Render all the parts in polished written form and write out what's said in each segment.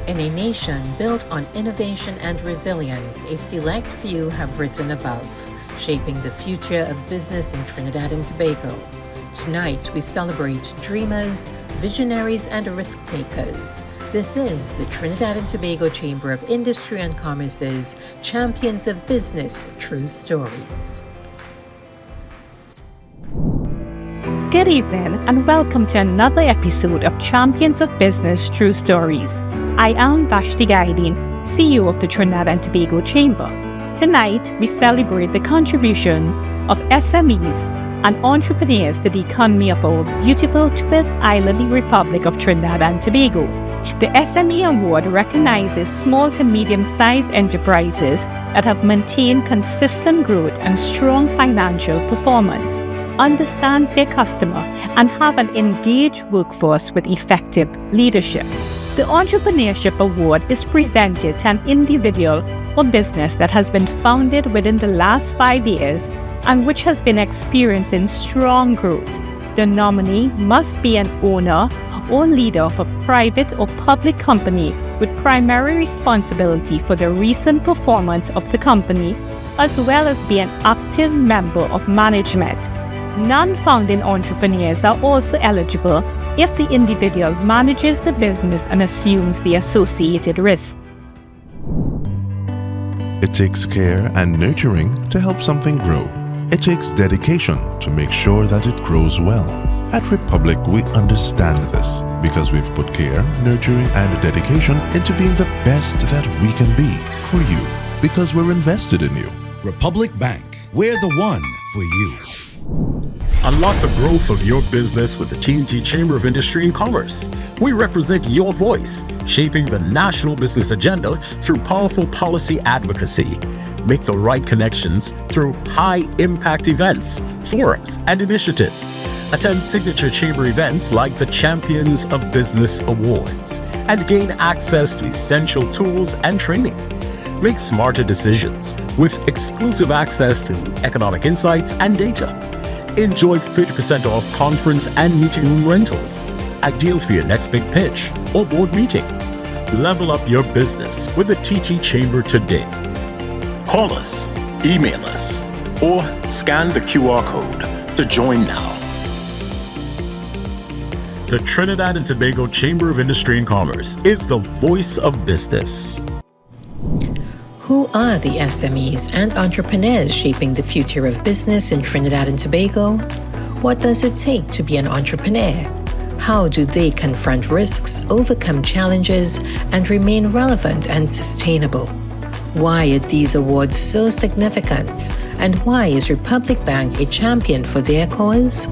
In a nation built on innovation and resilience, a select few have risen above, shaping the future of business in Trinidad and Tobago. Tonight, we celebrate dreamers, visionaries, and risk-takers. This is the Trinidad and Tobago Chamber of Industry and Commerce's Champions of Business True Stories. Good evening and welcome to another episode of Champions of Business True Stories. I am Vashti Gaidin, CEO of the Trinidad and Tobago Chamber. Tonight, we celebrate the contribution of SMEs and entrepreneurs to the economy of our beautiful twin island Republic of Trinidad and Tobago. The SME Award recognizes small to medium-sized enterprises that have maintained consistent growth and strong financial performance, understands their customer, and have an engaged workforce with effective leadership. The Entrepreneurship Award is presented to an individual or business that has been founded within the last 5 years and which has been experiencing strong growth. The nominee must be an owner or leader of a private or public company with primary responsibility for the recent performance of the company, as well as be an active member of management. Non-founding entrepreneurs are also eligible if the individual manages the business and assumes the associated risk. It takes care and nurturing to help something grow. It takes dedication to make sure that it grows well. At Republic, we understand this because we've put care, nurturing, and dedication into being the best that we can be for you because we're invested in you. Republic Bank, we're the one for you. Unlock the growth of your business with the TNT Chamber of Industry and Commerce. We represent your voice, shaping the national business agenda through powerful policy advocacy. Make the right connections through high-impact events, forums, and initiatives. Attend signature chamber events like the Champions of Business Awards and gain access to essential tools and training. Make smarter decisions with exclusive access to economic insights and data. Enjoy 50% off conference and meeting room rentals, ideal for your next big pitch or board meeting. Level up your business with the TT Chamber today. Call us, email us, or scan the QR code to join now. The Trinidad and Tobago Chamber of Industry and Commerce is the voice of business. Who are the SMEs and entrepreneurs shaping the future of business in Trinidad and Tobago? What does it take to be an entrepreneur? How do they confront risks, overcome challenges, and remain relevant and sustainable? Why are these awards so significant? And why is Republic Bank a champion for their cause?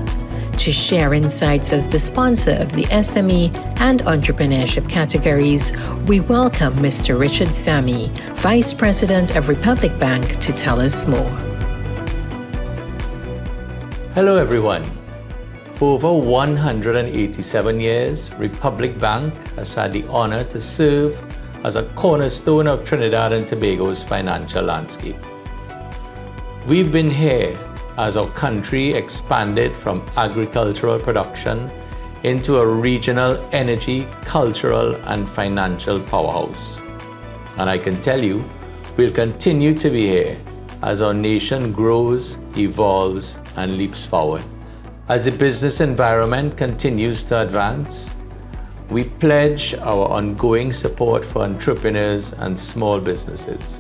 To share insights as the sponsor of the SME and entrepreneurship categories, we welcome Mr. Richard Sammy, Vice President of Republic Bank, to tell us more. Hello everyone. For over 187 years, Republic Bank has had the honor to serve as a cornerstone of Trinidad and Tobago's financial landscape. We've been here as our country expanded from agricultural production into a regional energy, cultural, and financial powerhouse. And I can tell you, we'll continue to be here as our nation grows, evolves, and leaps forward. As the business environment continues to advance, we pledge our ongoing support for entrepreneurs and small businesses.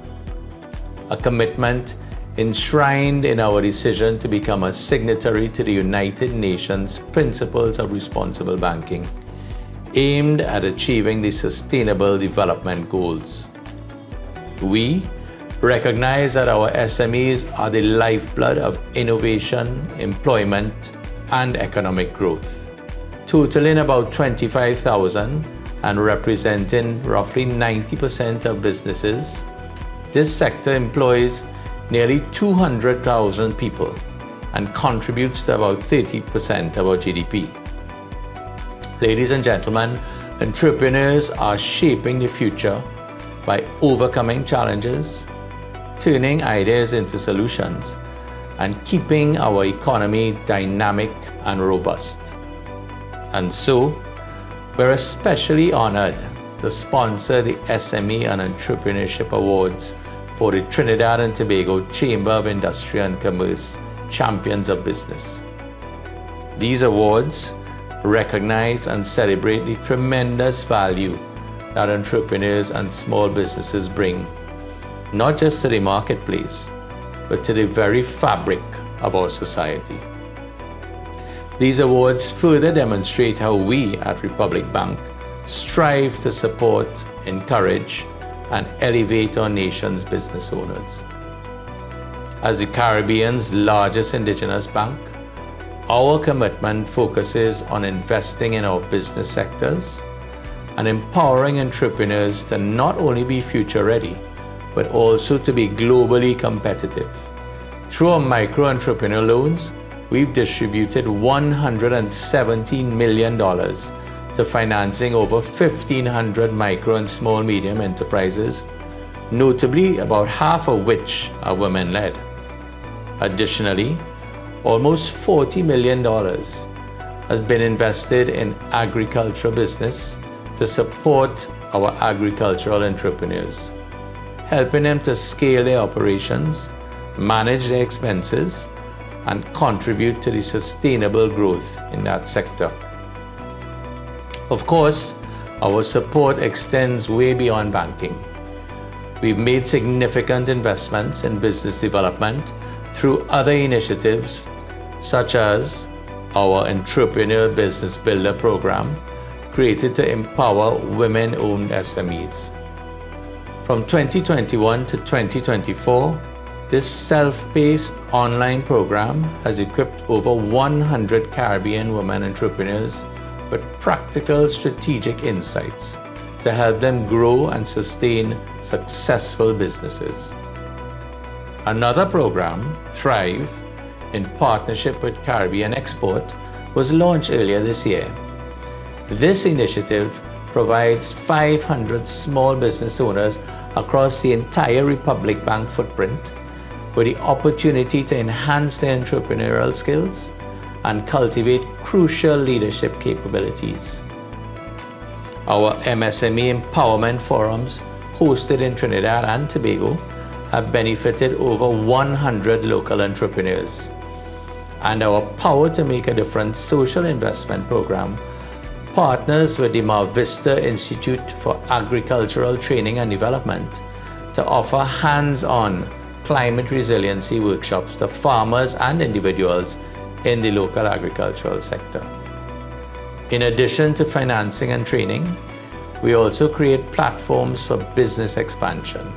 A commitment enshrined in our decision to become a signatory to the United Nations Principles of Responsible Banking, aimed at achieving the Sustainable Development Goals. We recognize that our SMEs are the lifeblood of innovation, employment, and economic growth. Totaling about 25,000 and representing roughly 90% of businesses, this sector employs nearly 200,000 people and contributes to about 30% of our GDP. Ladies and gentlemen, entrepreneurs are shaping the future by overcoming challenges, turning ideas into solutions, and keeping our economy dynamic and robust. And so, we're especially honored to to sponsor the SME and Entrepreneurship Awards for the Trinidad and Tobago Chamber of Industry and Commerce Champions of Business. These awards recognize and celebrate the tremendous value that entrepreneurs and small businesses bring, not just to the marketplace, but to the very fabric of our society. These awards further demonstrate how we at Republic Bank strive to support, encourage, and elevate our nation's business owners. As the Caribbean's largest indigenous bank, our commitment focuses on investing in our business sectors and empowering entrepreneurs to not only be future ready, but also to be globally competitive. Through our micro entrepreneur loans, we've distributed $117 million to financing over 1,500 micro and small medium enterprises, notably about half of which are women-led. Additionally, almost $40 million has been invested in agricultural business to support our agricultural entrepreneurs, helping them to scale their operations, manage their expenses, and contribute to the sustainable growth in that sector. Of course, our support extends way beyond banking. We've made significant investments in business development through other initiatives such as our Entrepreneur Business Builder program, created to empower women-owned SMEs. From 2021 to 2024, this self-paced online program has equipped over 100 Caribbean women entrepreneurs with practical strategic insights to help them grow and sustain successful businesses. Another program, Thrive, in partnership with Caribbean Export, was launched earlier this year. This initiative provides 500 small business owners across the entire Republic Bank footprint with the opportunity to enhance their entrepreneurial skills and cultivate crucial leadership capabilities. Our MSME empowerment forums hosted in Trinidad and Tobago have benefited over 100 local entrepreneurs. And our Power to Make a Difference social investment program partners with the Mar Vista Institute for Agricultural Training and Development to offer hands-on climate resiliency workshops to farmers and individuals in the local agricultural sector. In addition to financing and training, we also create platforms for business expansion.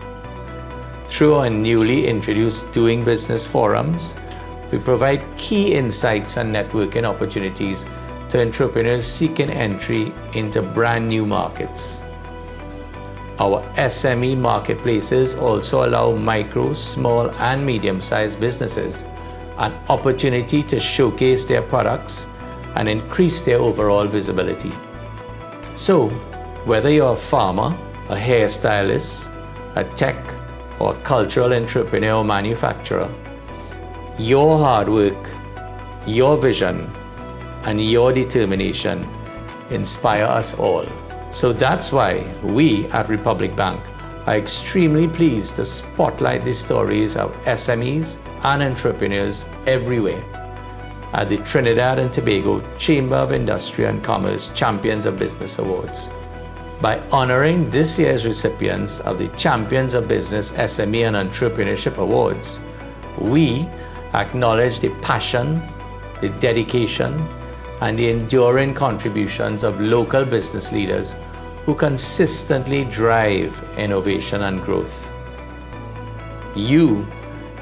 Through our newly introduced Doing Business forums, we provide key insights and networking opportunities to entrepreneurs seeking entry into brand new markets. Our SME marketplaces also allow micro, small, and medium-sized businesses an opportunity to showcase their products and increase their overall visibility. So, whether you're a farmer, a hairstylist, a tech, or cultural entrepreneur or manufacturer, your hard work, your vision, and your determination inspire us all. So that's why we at Republic Bank are extremely pleased to spotlight the stories of SMEs and entrepreneurs everywhere at the Trinidad and Tobago Chamber of Industry and Commerce Champions of Business Awards. By honoring this year's recipients of the Champions of Business SME and Entrepreneurship Awards, we acknowledge the passion, the dedication, and the enduring contributions of local business leaders who consistently drive innovation and growth. You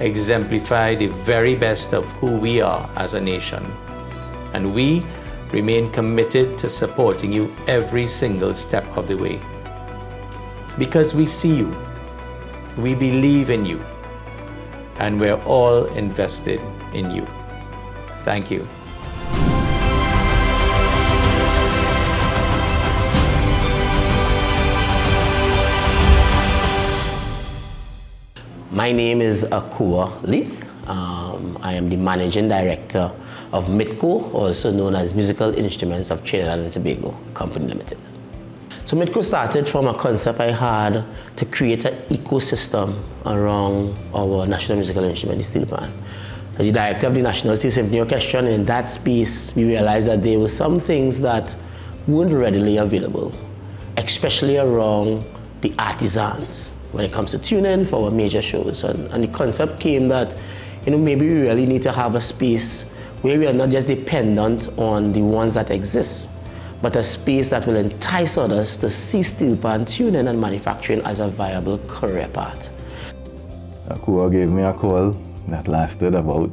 exemplify the very best of who we are as a nation, and we remain committed to supporting you every single step of the way. Because we see you, we believe in you, and we're all invested in you. Thank you. My name is Akua Leith. I am the Managing Director of MITCO, also known as Musical Instruments of Trinidad and Tobago Company Limited. So Midco started from a concept I had to create an ecosystem around our national musical instrument, the steel pan. As the director of the National Steel Symphony Orchestra, in that space, we realized that there were some things that weren't readily available, especially around the artisans when it comes to tuning for our major shows. And the concept came that, maybe we really need to have a space where we are not just dependent on the ones that exist, but a space that will entice others to see steel pan tuning and manufacturing as a viable career path. Akua gave me a call that lasted about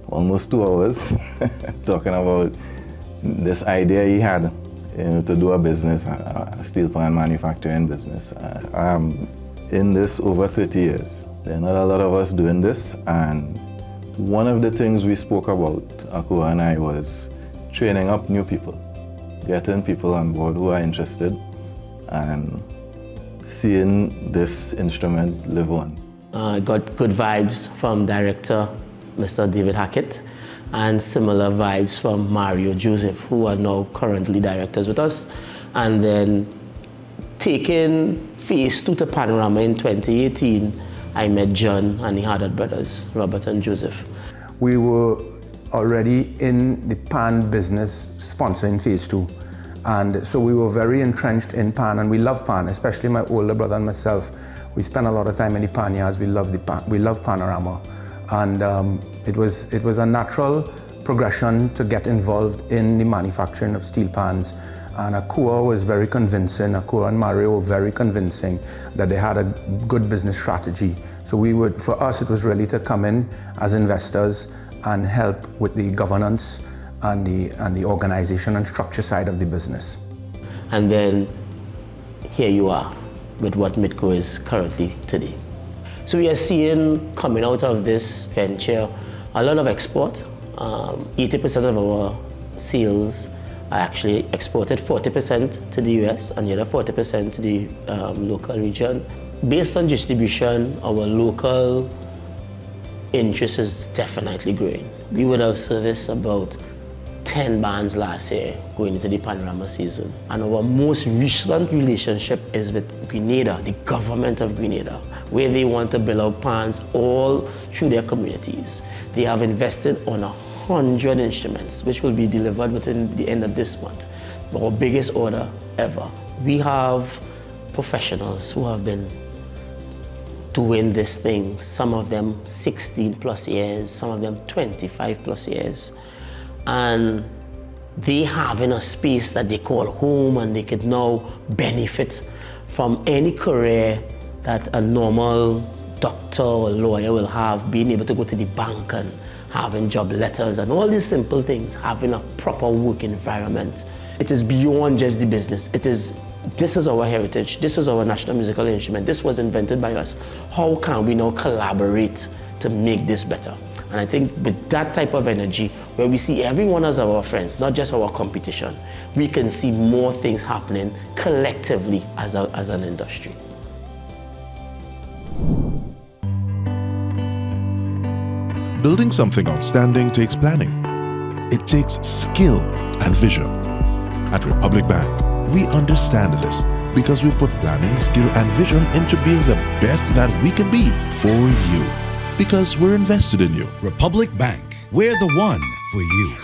almost 2 hours, talking about this idea he had to do a business, a steel pan manufacturing business. I'm in this over 30 years. There are not a lot of us doing this, and one of the things we spoke about, Akua and I, was training up new people, getting people on board who are interested, and seeing this instrument live on. I got good vibes from director Mr. David Hackett, and similar vibes from Mario Joseph, who are now currently directors with us. And then taking phase 2 to Panorama in 2018, I met John and the Hardard brothers, Robert and Joseph. We were already in the pan business sponsoring phase 2. And so we were very entrenched in pan, and we love pan, especially my older brother and myself. We spent a lot of time in the pan yards. We love Panorama. And it was a natural progression to get involved in the manufacturing of steel pans. And Akua was very convincing. Akua and Mario were very convincing that they had a good business strategy. So for us, it was really to come in as investors and help with the governance and the organization and structure side of the business. And then here you are with what Midco is currently today. So we are seeing, coming out of this venture, a lot of export. 80% of our sales are actually exported, 40% to the US and the other 40% to the local region. Based on distribution, our local interest is definitely growing. We would have serviced about 10 bands last year going into the Panorama season. And our most recent relationship is with Grenada, the government of Grenada, where they want to build out pans all through their communities. They have invested on 100 instruments, which will be delivered within the end of this month. Our biggest order ever. We have professionals who have been doing this thing, some of them 16 plus years, some of them 25 plus years. And they have in a space that they call home, and they could now benefit from any career that a normal doctor or lawyer will have, being able to go to the bank and having job letters and all these simple things, having a proper work environment. It is beyond just the business. This is our heritage. This is our national musical instrument. This was invented by us. How can we now collaborate to make this better? And I think with that type of energy, where we see everyone as our friends, not just our competition, we can see more things happening collectively as an industry. Building something outstanding takes planning. It takes skill and vision. At Republic Bank, we understand this because we've put planning, skill, and vision into being the best that we can be for you. Because we're invested in you. Republic Bank, we're the one for you.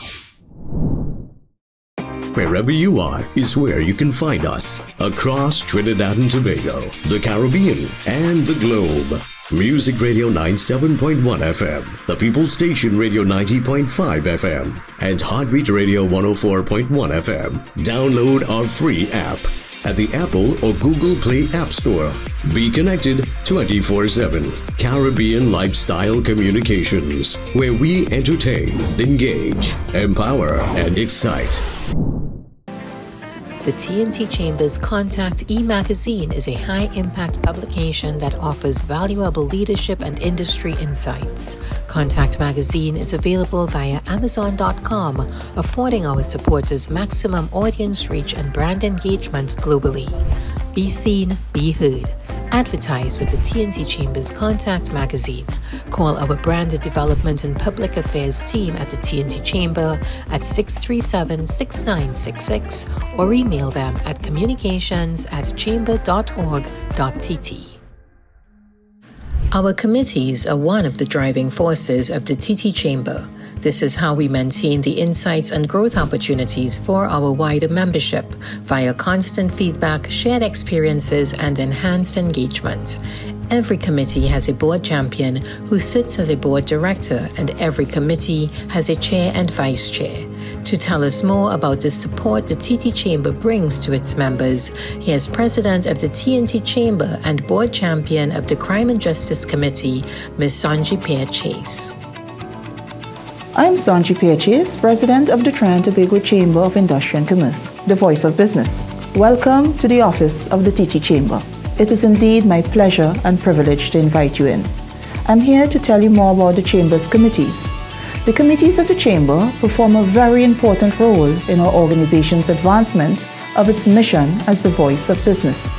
Wherever you are is where you can find us. Across Trinidad and Tobago, the Caribbean, and the globe. Music Radio 97.1 FM, The People Station Radio 90.5 FM, and Heartbeat Radio 104.1 FM. Download our free app at the Apple or Google Play App Store. Be connected 24/7. Caribbean Lifestyle Communications, where we entertain, engage, empower, and excite. The TNT Chamber's Contact e-magazine is a high-impact publication that offers valuable leadership and industry insights. Contact magazine is available via Amazon.com, affording our supporters maximum audience reach and brand engagement globally. Be seen, be heard. Advertise with the TNT Chamber's Contact magazine. Call our branded development and public affairs team at the TNT Chamber at 637-6966 or email them at communications@chamber.org.tt. Our committees are one of the driving forces of the TT Chamber. This is how we maintain the insights and growth opportunities for our wider membership via constant feedback, shared experiences, and enhanced engagement. Every committee has a board champion who sits as a board director, and every committee has a chair and vice chair. To tell us more about the support the TT Chamber brings to its members, here's President of the TNT Chamber and Board Champion of the Crime and Justice Committee, Ms. Sanji Pear-Chase. I'm Sanji Pear-Chase, President of the Trinidad and Tobago Chamber of Industry and Commerce, the voice of business. Welcome to the office of the TT Chamber. It is indeed my pleasure and privilege to invite you in. I'm here to tell you more about the Chamber's committees. The committees of the Chamber perform a very important role in our organization's advancement of its mission as the voice of business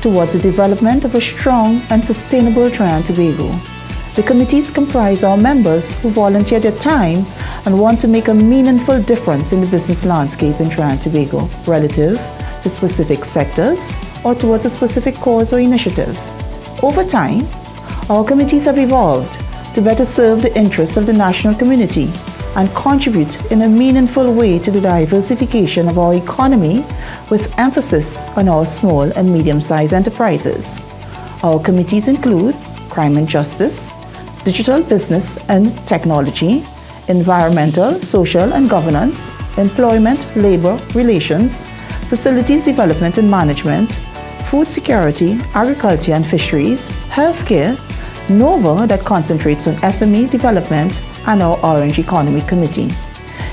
towards the development of a strong and sustainable Trinidad and Tobago. The committees comprise our members who volunteer their time and want to make a meaningful difference in the business landscape in Trinidad and Tobago relative to specific sectors or towards a specific cause or initiative. Over time, our committees have evolved to better serve the interests of the national community and contribute in a meaningful way to the diversification of our economy with emphasis on our small and medium-sized enterprises. Our committees include Crime and Justice, Digital Business and Technology, Environmental, Social and Governance, Employment, Labor Relations, Facilities Development and Management, Food Security, Agriculture and Fisheries, Healthcare, NOVA that concentrates on SME development, and our Orange Economy Committee.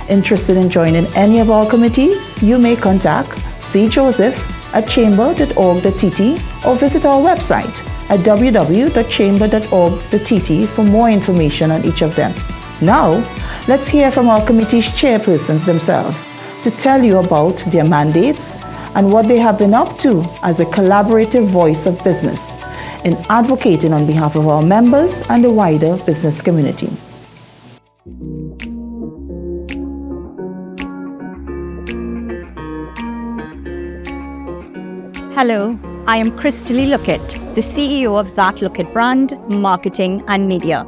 Interested in joining any of our committees? You may contact C. Joseph at chamber.org.tt or visit our website at www.chamber.org.tt for more information on each of them. Now, let's hear from our committee's chairpersons themselves to tell you about their mandates and what they have been up to as a collaborative voice of business in advocating on behalf of our members and the wider business community. Hello, I am Christally Lookett, the CEO of That Lookett brand, marketing and media,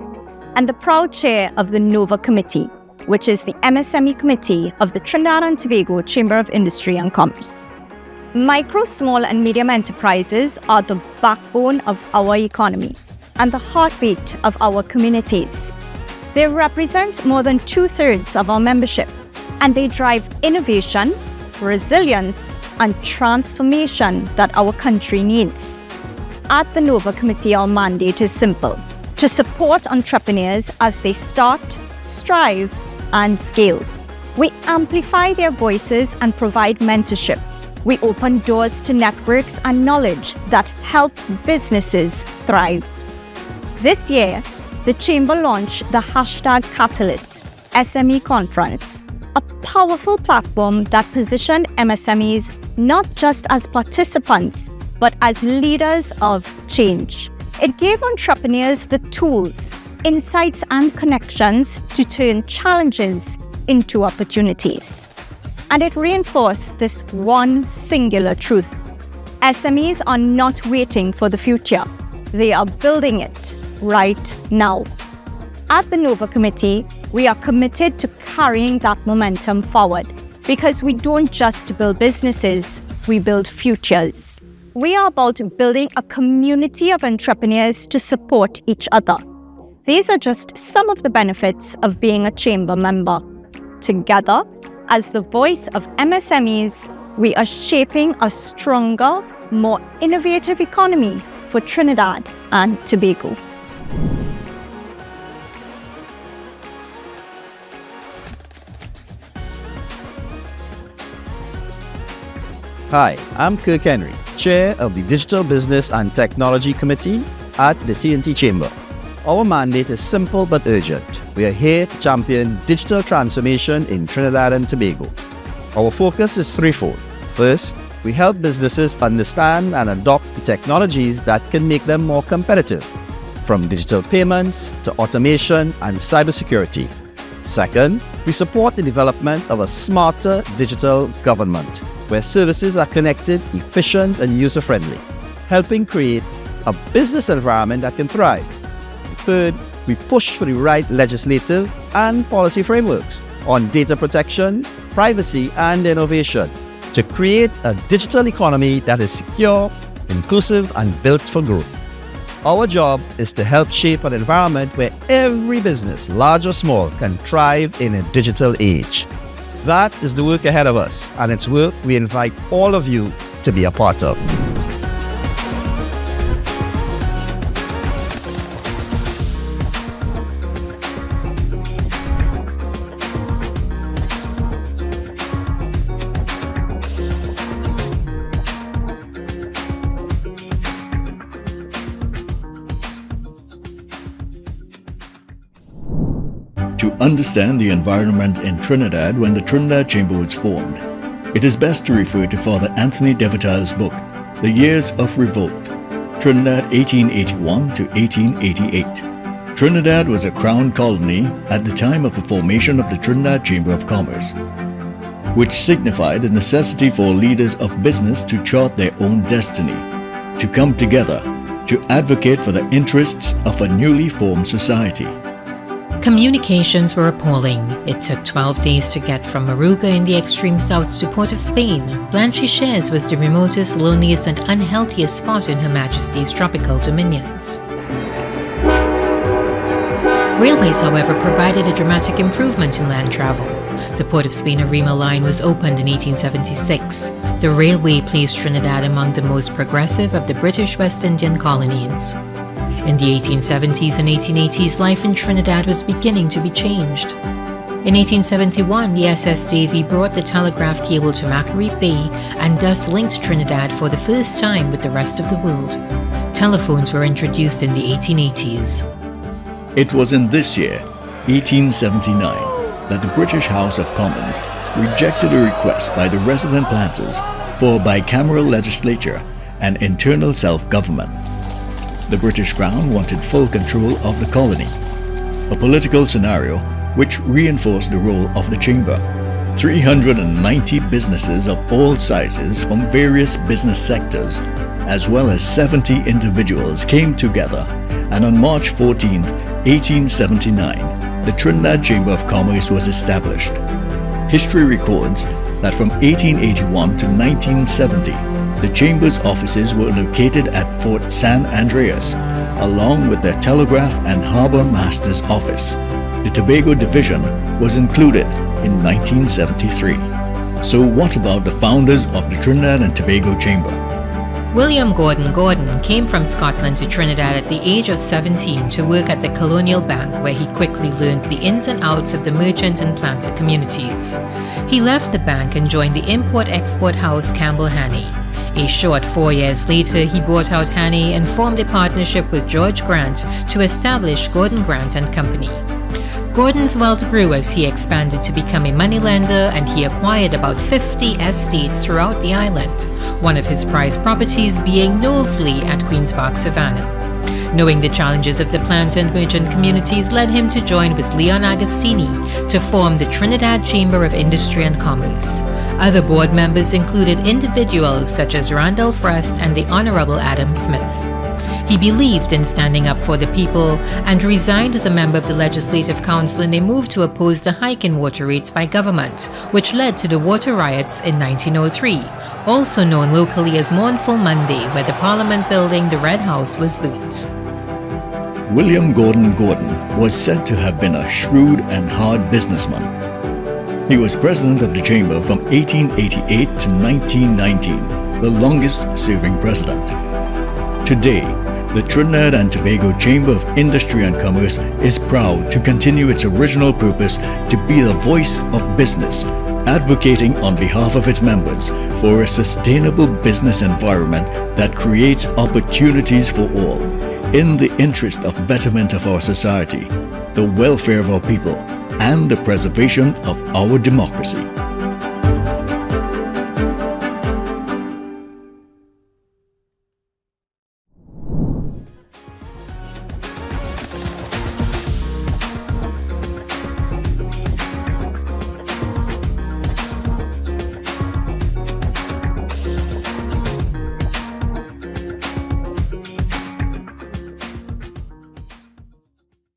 and the proud chair of the NOVA Committee, which is the MSME committee of the Trinidad and Tobago Chamber of Industry and Commerce. Micro, small and medium enterprises are the backbone of our economy and the heartbeat of our communities. They represent more than 2/3 of our membership, and they drive innovation, resilience, and transformation that our country needs. At the NOVA Committee, our mandate is simple: to support entrepreneurs as they start, strive, and scale. We amplify their voices and provide mentorship. We open doors to networks and knowledge that help businesses thrive. This year, the Chamber launched the #Catalyst SME Conference, a powerful platform that positioned MSMEs not just as participants, but as leaders of change. It gave entrepreneurs the tools, insights, and connections to turn challenges into opportunities. And it reinforced this one singular truth: SMEs are not waiting for the future, they are building it right now. At the NOVA Committee, we are committed to carrying that momentum forward, because we don't just build businesses, we build futures. We are about building a community of entrepreneurs to support each other. These are just some of the benefits of being a chamber member. Together, as the voice of MSMEs, we are shaping a stronger, more innovative economy for Trinidad and Tobago. Hi, I'm Kirk Henry, Chair of the Digital Business and Technology Committee at the TNT Chamber. Our mandate is simple but urgent. We are here to champion digital transformation in Trinidad and Tobago. Our focus is threefold. First, we help businesses understand and adopt the technologies that can make them more competitive, from digital payments to automation and cybersecurity. Second, we support the development of a smarter digital government, where services are connected, efficient, and user-friendly, helping create a business environment that can thrive. Third, we push for the right legislative and policy frameworks on data protection, privacy, and innovation to create a digital economy that is secure, inclusive, and built for growth. Our job is to help shape an environment where every business, large or small, can thrive in a digital age. That is the work ahead of us, and it's work we invite all of you to be a part of. To understand the environment in Trinidad when the Trinidad Chamber was formed, it is best to refer to Father Anthony Devitale's book, The Years of Revolt, Trinidad 1881 to 1888. Trinidad was a crown colony at the time of the formation of the Trinidad Chamber of Commerce, which signified the necessity for leaders of business to chart their own destiny, to come together, to advocate for the interests of a newly formed society. Communications were appalling. It took 12 days to get from Moruga in the extreme south to Port of Spain. Blanchisseuse was the remotest, loneliest, and unhealthiest spot in Her Majesty's tropical dominions. Railways, however, provided a dramatic improvement in land travel. The Port of Spain Arima line was opened in 1876. The railway placed Trinidad among the most progressive of the British West Indian colonies. In the 1870s and 1880s, life in Trinidad was beginning to be changed. In 1871, the SS Davy brought the telegraph cable to Macquarie Bay and thus linked Trinidad for the first time with the rest of the world. Telephones were introduced in the 1880s. It was in this year, 1879, that the British House of Commons rejected a request by the resident planters for a bicameral legislature and internal self-government. The British Crown wanted full control of the colony, a political scenario which reinforced the role of the Chamber. 390 businesses of all sizes from various business sectors, as well as 70 individuals came together, and on March 14, 1879, the Trinidad Chamber of Commerce was established. History records that from 1881 to 1970, the Chamber's offices were located at Fort San Andreas, along with their Telegraph and Harbour Master's Office. The Tobago Division was included in 1973. So what about the founders of the Trinidad and Tobago Chamber? William Gordon came from Scotland to Trinidad at the age of 17 to work at the Colonial Bank, where he quickly learned the ins and outs of the merchant and planter communities. He left the bank and joined the import-export house Campbell Hannay. A short 4 years later, he bought out Hannay and formed a partnership with George Grant to establish Gordon Grant and Company. Gordon's wealth grew as he expanded to become a moneylender, and he acquired about 50 estates throughout the island, one of his prized properties being Knowlesley at Queen's Park, Savannah. Knowing the challenges of the planter and merchant communities led him to join with Leon Agostini to form the Trinidad Chamber of Industry and Commerce. Other board members included individuals such as Randolph Rust and the Honorable Adam Smith. He believed in standing up for the people and resigned as a member of the Legislative Council in a move to oppose the hike in water rates by government, which led to the water riots in 1903, also known locally as Mournful Monday, where the Parliament building, the Red House, was burnt. William Gordon was said to have been a shrewd and hard businessman. He was president of the Chamber from 1888 to 1919, the longest-serving president. Today, the Trinidad and Tobago Chamber of Industry and Commerce is proud to continue its original purpose to be the voice of business, advocating on behalf of its members for a sustainable business environment that creates opportunities for all, in the interest of betterment of our society, the welfare of our people, and the preservation of our democracy.